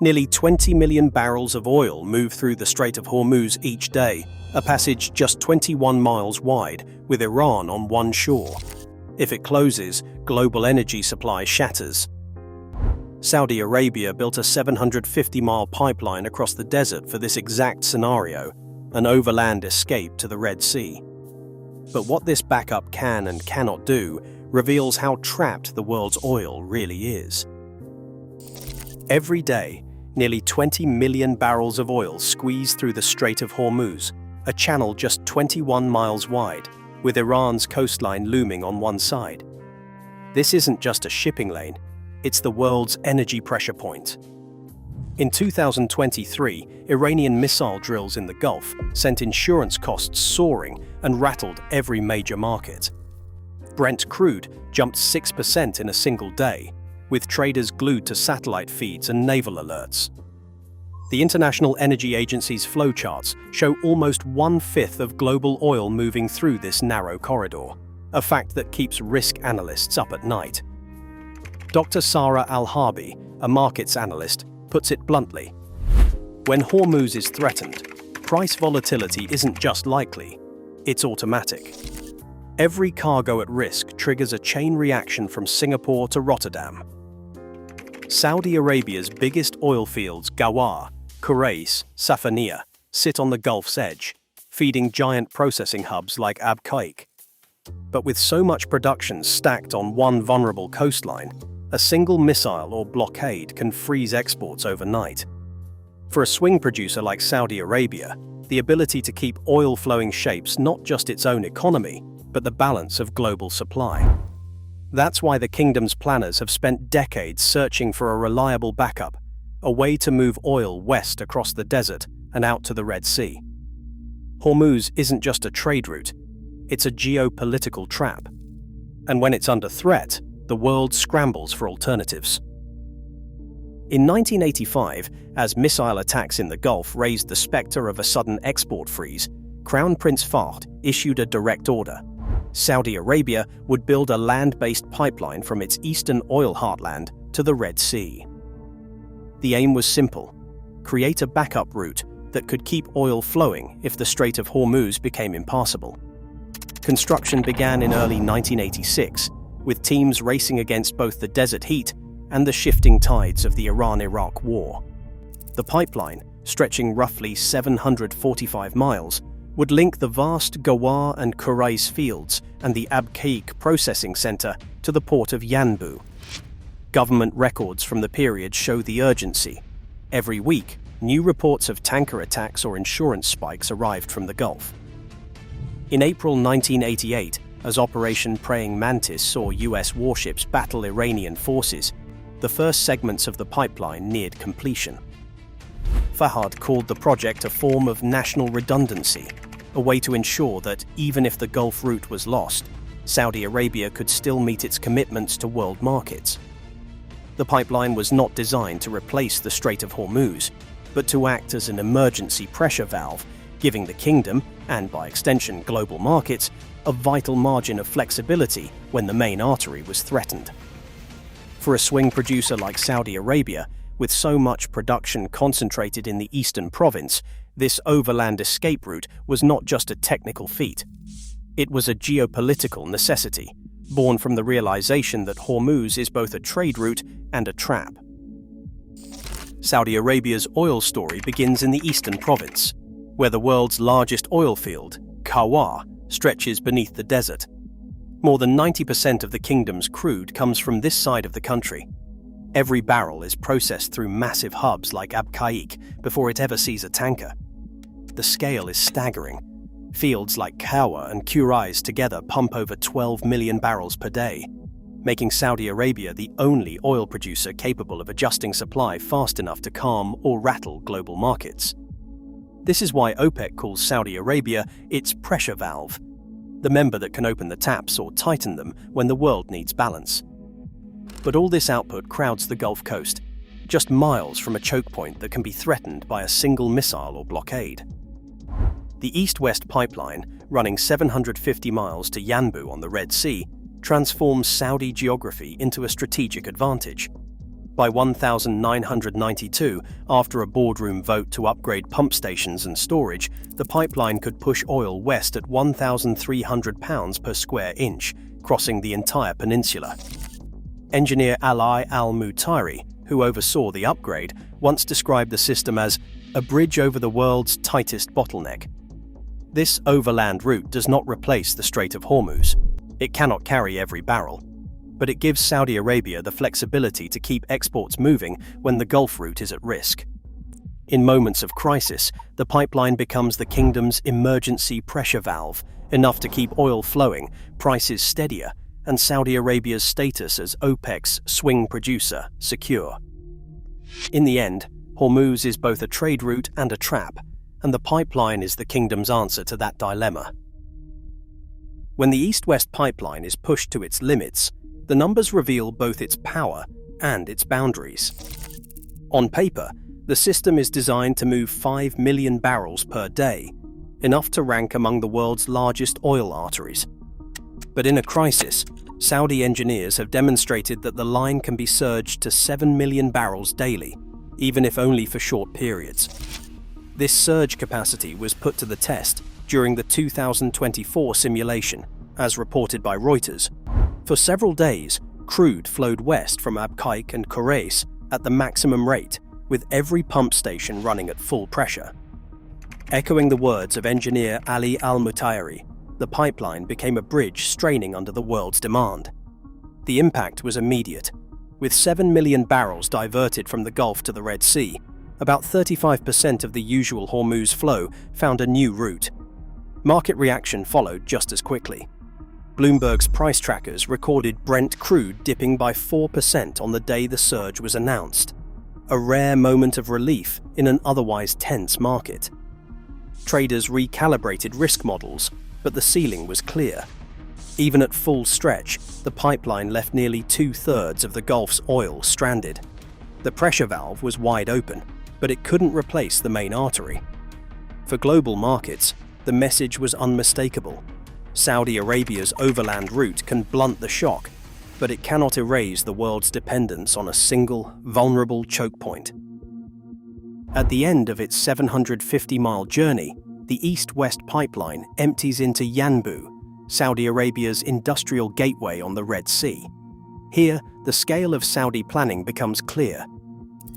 Nearly 20 million barrels of oil move through the Strait of Hormuz each day, a passage just 21 miles wide, with Iran on one shore. If it closes, global energy supply shatters. Saudi Arabia built a 750-mile pipeline across the desert for this exact scenario, an overland escape to the Red Sea. But what this backup can and cannot do reveals how trapped the world's oil really is. Every day, nearly 20 million barrels of oil squeeze through the Strait of Hormuz, a channel just 21 miles wide, with Iran's coastline looming on one side. This isn't just a shipping lane, it's the world's energy pressure point. In 2023, Iranian missile drills in the Gulf sent insurance costs soaring and rattled every major market. Brent crude jumped 6% in a single day, with traders glued to satellite feeds and naval alerts. The International Energy Agency's flowcharts show almost 1/5 of global oil moving through this narrow corridor, a fact that keeps risk analysts up at night. Dr. Sara Al-Harbi, a markets analyst, puts it bluntly. When Hormuz is threatened, price volatility isn't just likely, it's automatic. Every cargo at risk triggers a chain reaction from Singapore to Rotterdam. Saudi Arabia's biggest oil fields, Ghawar, Khurais, Safaniya, sit on the Gulf's edge, feeding giant processing hubs like Ab Qaik. But with so much production stacked on one vulnerable coastline, a single missile or blockade can freeze exports overnight. For a swing producer like Saudi Arabia, the ability to keep oil flowing shapes not just its own economy, but the balance of global supply. That's why the kingdom's planners have spent decades searching for a reliable backup, a way to move oil west across the desert and out to the Red Sea. Hormuz isn't just a trade route, it's a geopolitical trap. And when it's under threat, the world scrambles for alternatives. In 1985, as missile attacks in the Gulf raised the specter of a sudden export freeze, Crown Prince Fahd issued a direct order. Saudi Arabia would build a land-based pipeline from its eastern oil heartland to the Red Sea. The aim was simple: create a backup route that could keep oil flowing if the Strait of Hormuz became impassable. Construction began in early 1986, with teams racing against both the desert heat and the shifting tides of the Iran-Iraq War. The pipeline, stretching roughly 745 miles, would link the vast Ghawar and Khurais fields and the Ab Qaik processing center to the port of Yanbu. Government records from the period show the urgency. Every week, new reports of tanker attacks or insurance spikes arrived from the Gulf. In April 1988, as Operation Praying Mantis saw US warships battle Iranian forces, the first segments of the pipeline neared completion. Fahd called the project a form of national redundancy, a way to ensure that even if the Gulf route was lost, Saudi Arabia could still meet its commitments to world markets. The pipeline was not designed to replace the Strait of Hormuz, but to act as an emergency pressure valve, giving the kingdom, and by extension global markets, a vital margin of flexibility when the main artery was threatened. For a swing producer like Saudi Arabia, with so much production concentrated in the eastern province, this overland escape route was not just a technical feat. It was a geopolitical necessity, born from the realization that Hormuz is both a trade route and a trap. Saudi Arabia's oil story begins in the eastern province, where the world's largest oil field, Ghawar, stretches beneath the desert. More than 90% of the kingdom's crude comes from this side of the country. Every barrel is processed through massive hubs like Ab Qaik before it ever sees a tanker. The scale is staggering. Fields like Ghawar and Khurais together pump over 12 million barrels per day, making Saudi Arabia the only oil producer capable of adjusting supply fast enough to calm or rattle global markets. This is why OPEC calls Saudi Arabia its pressure valve, the member that can open the taps or tighten them when the world needs balance. But all this output crowds the Gulf Coast, just miles from a choke point that can be threatened by a single missile or blockade. The East-West pipeline, running 750 miles to Yanbu on the Red Sea, transforms Saudi geography into a strategic advantage. By 1992, after a boardroom vote to upgrade pump stations and storage, the pipeline could push oil west at £1,300 per square inch, crossing the entire peninsula. Engineer Ali Al-Mutairi, who oversaw the upgrade, once described the system as a bridge over the world's tightest bottleneck. This overland route does not replace the Strait of Hormuz. It cannot carry every barrel, but it gives Saudi Arabia the flexibility to keep exports moving when the Gulf route is at risk. In moments of crisis, the pipeline becomes the kingdom's emergency pressure valve, enough to keep oil flowing, prices steadier, and Saudi Arabia's status as OPEC's swing producer secure. In the end, Hormuz is both a trade route and a trap, and the pipeline is the kingdom's answer to that dilemma. When the East-West pipeline is pushed to its limits, the numbers reveal both its power and its boundaries. On paper, the system is designed to move 5 million barrels per day, enough to rank among the world's largest oil arteries. But in a crisis, Saudi engineers have demonstrated that the line can be surged to 7 million barrels daily, even if only for short periods. This surge capacity was put to the test during the 2024 simulation, as reported by Reuters. For several days, crude flowed west from Abqaiq and Khurais at the maximum rate, with every pump station running at full pressure. Echoing the words of engineer Ali Al-Mutairi, the pipeline became a bridge straining under the world's demand. The impact was immediate. With 7 million barrels diverted from the Gulf to the Red Sea, about 35% of the usual Hormuz flow found a new route. Market reaction followed just as quickly. Bloomberg's price trackers recorded Brent crude dipping by 4% on the day the surge was announced, a rare moment of relief in an otherwise tense market. Traders recalibrated risk models, but the ceiling was clear. Even at full stretch, the pipeline left nearly 2/3 of the Gulf's oil stranded. The pressure valve was wide open, but it couldn't replace the main artery. For global markets, the message was unmistakable. Saudi Arabia's overland route can blunt the shock, but it cannot erase the world's dependence on a single, vulnerable choke point. At the end of its 750-mile journey, the East-West pipeline empties into Yanbu, Saudi Arabia's industrial gateway on the Red Sea. Here, the scale of Saudi planning becomes clear.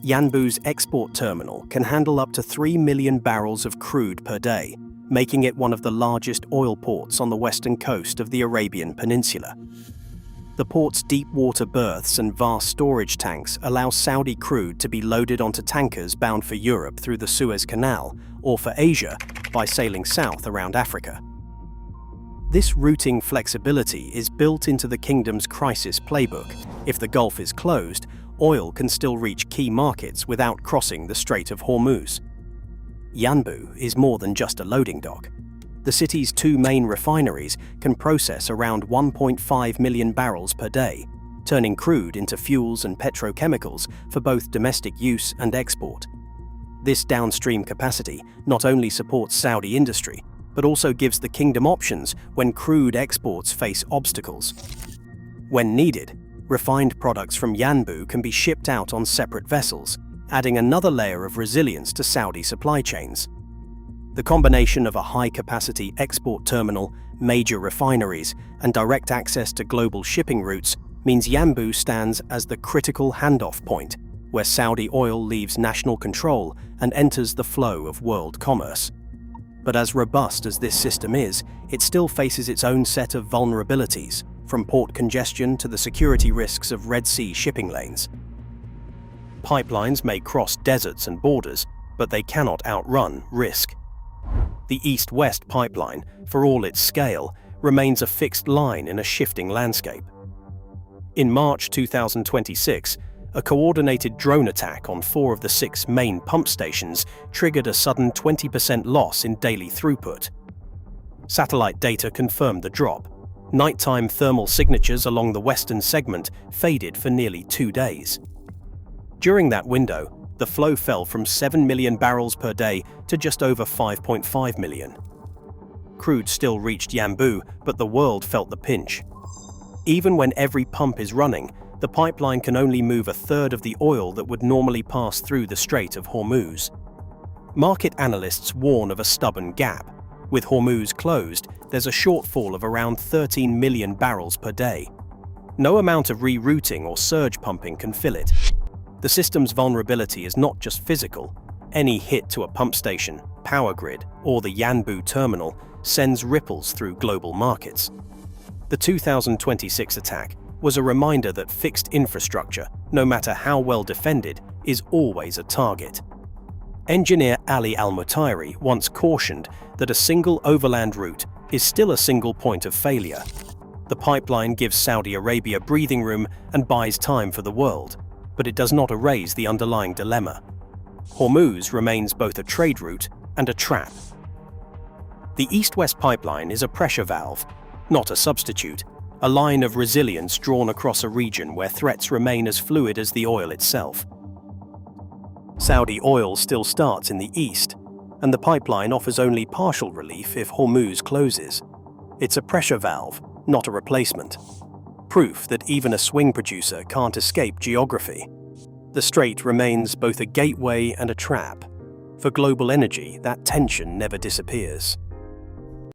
Yanbu's export terminal can handle up to 3 million barrels of crude per day, making it one of the largest oil ports on the western coast of the Arabian Peninsula. The port's deep water berths and vast storage tanks allow Saudi crude to be loaded onto tankers bound for Europe through the Suez Canal or for Asia by sailing south around Africa. This routing flexibility is built into the kingdom's crisis playbook. If the Gulf is closed, oil can still reach key markets without crossing the Strait of Hormuz. Yanbu is more than just a loading dock. The city's 2 main refineries can process around 1.5 million barrels per day, turning crude into fuels and petrochemicals for both domestic use and export. This downstream capacity not only supports Saudi industry, but also gives the kingdom options when crude exports face obstacles. When needed, refined products from Yanbu can be shipped out on separate vessels, adding another layer of resilience to Saudi supply chains. The combination of a high-capacity export terminal, major refineries, and direct access to global shipping routes means Yanbu stands as the critical handoff point, where Saudi oil leaves national control and enters the flow of world commerce. But as robust as this system is, it still faces its own set of vulnerabilities, from port congestion to the security risks of Red Sea shipping lanes. Pipelines may cross deserts and borders, but they cannot outrun risk. The East-West pipeline, for all its scale, remains a fixed line in a shifting landscape. In March 2026, a coordinated drone attack on 4 of the 6 main pump stations triggered a sudden 20% loss in daily throughput. Satellite data confirmed the drop. Nighttime thermal signatures along the western segment faded for nearly 2 days. During that window, the flow fell from 7 million barrels per day to just over 5.5 million. Crude still reached Yanbu, but the world felt the pinch. Even when every pump is running, the pipeline can only move a third of the oil that would normally pass through the Strait of Hormuz. Market analysts warn of a stubborn gap. With Hormuz closed, there's a shortfall of around 13 million barrels per day. No amount of rerouting or surge pumping can fill it. The system's vulnerability is not just physical. Any hit to a pump station, power grid, or the Yanbu terminal sends ripples through global markets. The 2026 attack was a reminder that fixed infrastructure, no matter how well defended, is always a target. Engineer Ali Al-Mutairi once cautioned that a single overland route is still a single point of failure. The pipeline gives Saudi Arabia breathing room and buys time for the world, but it does not erase the underlying dilemma. Hormuz remains both a trade route and a trap. The East-West pipeline is a pressure valve, not a substitute, a line of resilience drawn across a region where threats remain as fluid as the oil itself. Saudi oil still starts in the east, and the pipeline offers only partial relief if Hormuz closes. It's a pressure valve, not a replacement. Proof that even a swing producer can't escape geography. The strait remains both a gateway and a trap. For global energy, that tension never disappears.